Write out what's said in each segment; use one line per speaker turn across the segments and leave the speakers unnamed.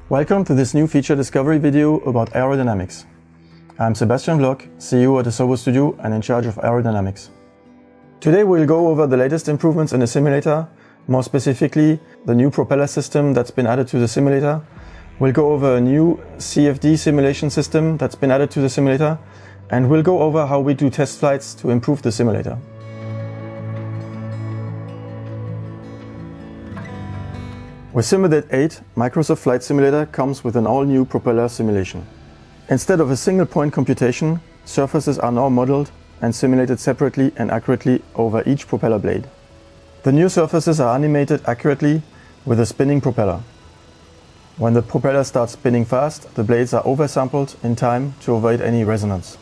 Welcome to this new feature discovery video about aerodynamics. I'm Sebastian Wloch, CEO at Asobo Studio and in charge of aerodynamics. Today we'll go over the latest improvements in the simulator, more specifically the new propeller system that's been added to the simulator. We'll go over a new CFD simulation system that's been added to the simulator, and we'll go over how we do test flights to improve the simulator. With Simulate 8, Microsoft Flight Simulator comes with an all-new Propeller Simulation. Instead of a single-point computation, surfaces are now modeled and simulated separately and accurately over each propeller blade. The new surfaces are animated accurately with a spinning propeller. When the propeller starts spinning fast, the blades are oversampled in time to avoid any resonance.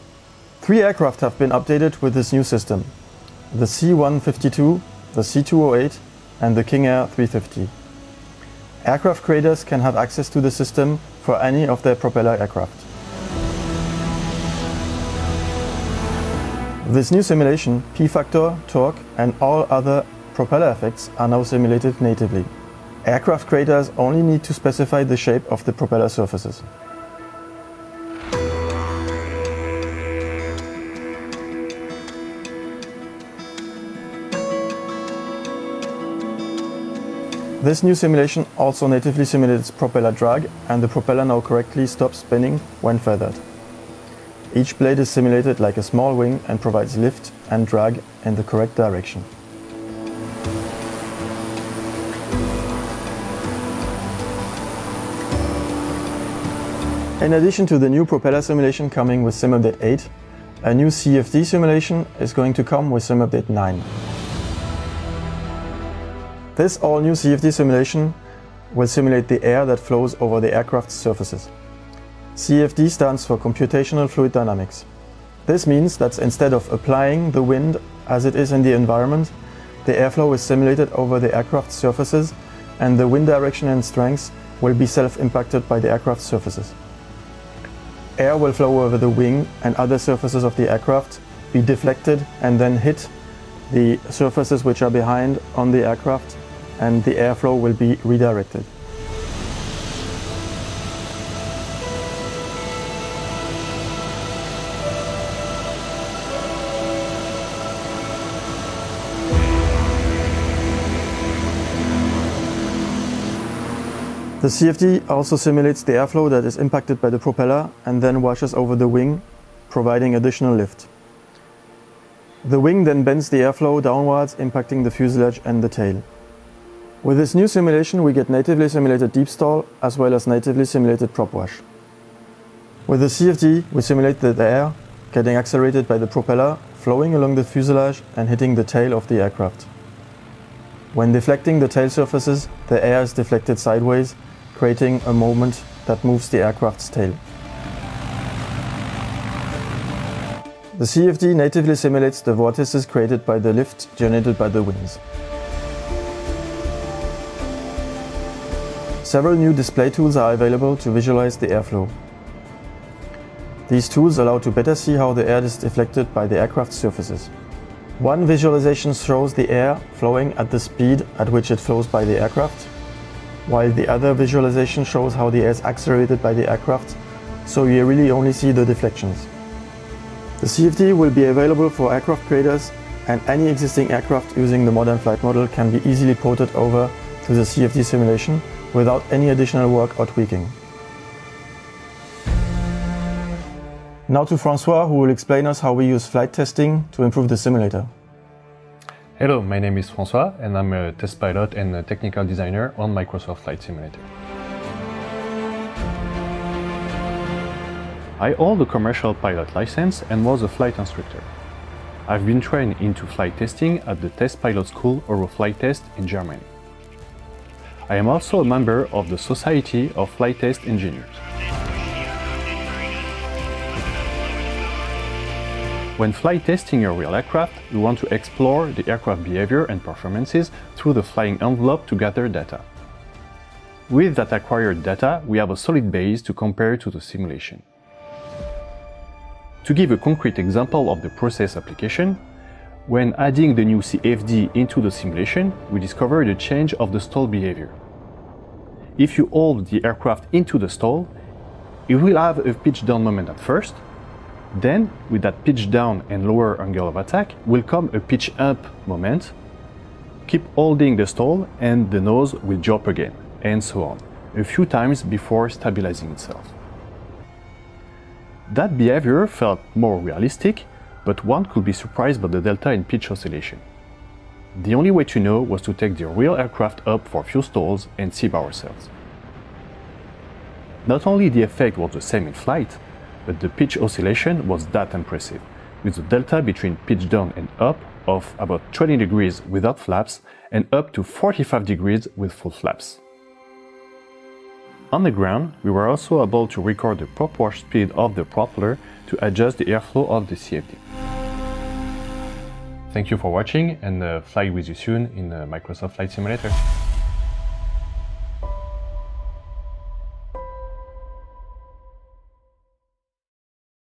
3 aircraft have been updated with this new system: the C-152, the C-208 and the King Air 350. Aircraft creators can have access to the system for any of their propeller aircraft. With this new simulation, P-factor, torque and all other propeller effects are now simulated natively. Aircraft creators only need to specify the shape of the propeller surfaces. This new simulation also natively simulates propeller drag, and the propeller now correctly stops spinning when feathered. Each blade is simulated like a small wing and provides lift and drag in the correct direction. In addition to the new propeller simulation coming with Simulate 8, a new CFD simulation is going to come with Simulate 9. This all-new CFD simulation will simulate the air that flows over the aircraft's surfaces. CFD stands for Computational Fluid Dynamics. This means that instead of applying the wind as it is in the environment, the airflow is simulated over the aircraft's surfaces, and the wind direction and strength will be self-impacted by the aircraft's surfaces. Air will flow over the wing and other surfaces of the aircraft, be deflected and then hit the surfaces which are behind on the aircraft, and the airflow will be redirected. The CFD also simulates the airflow that is impacted by the propeller and then washes over the wing, providing additional lift. The wing then bends the airflow downwards, impacting the fuselage and the tail. With this new simulation, we get natively simulated deep stall as well as natively simulated prop wash. With the CFD, we simulate the air getting accelerated by the propeller, flowing along the fuselage and hitting the tail of the aircraft. When deflecting the tail surfaces, the air is deflected sideways, creating a moment that moves the aircraft's tail. The CFD natively simulates the vortices created by the lift generated by the wings. Several new display tools are available to visualize the airflow. These tools allow to better see how the air is deflected by the aircraft's surfaces. One visualization shows the air flowing at the speed at which it flows by the aircraft, while the other visualization shows how the air is accelerated by the aircraft, so you really only see the deflections. The CFD will be available for aircraft creators, and any existing aircraft using the modern flight model can be easily ported over to the CFD simulation without any additional work or tweaking. Now to François, who will explain us how we use flight testing to improve the simulator.
Hello, my name is François and I'm a test pilot and a technical designer on Microsoft Flight Simulator. I hold a commercial pilot license and was a flight instructor. I've been trained into flight testing at the Test Pilot School Euroflight Test in Germany. I am also a member of the Society of Flight Test Engineers. When flight testing a real aircraft, we want to explore the aircraft behavior and performances through the flying envelope to gather data. With that acquired data, we have a solid base to compare to the simulation. To give a concrete example of the process application, when adding the new CFD into the simulation, we discovered a change of the stall behavior. If you hold the aircraft into the stall, it will have a pitch down moment at first. Then, with that pitch down and lower angle of attack, will come a pitch up moment. Keep holding the stall and the nose will drop again, and so on, a few times before stabilizing itself. That behavior felt more realistic, but one could be surprised by the delta in pitch oscillation. The only way to know was to take the real aircraft up for a few stalls and see by ourselves. Not only the effect was the same in flight, but the pitch oscillation was that impressive, with a delta between pitch down and up of about 20 degrees without flaps and up to 45 degrees with full flaps. On the ground, we were also able to record the prop wash speed of the propeller to adjust the airflow of the CFD. Thank you for watching, and fly with you soon in Microsoft Flight Simulator.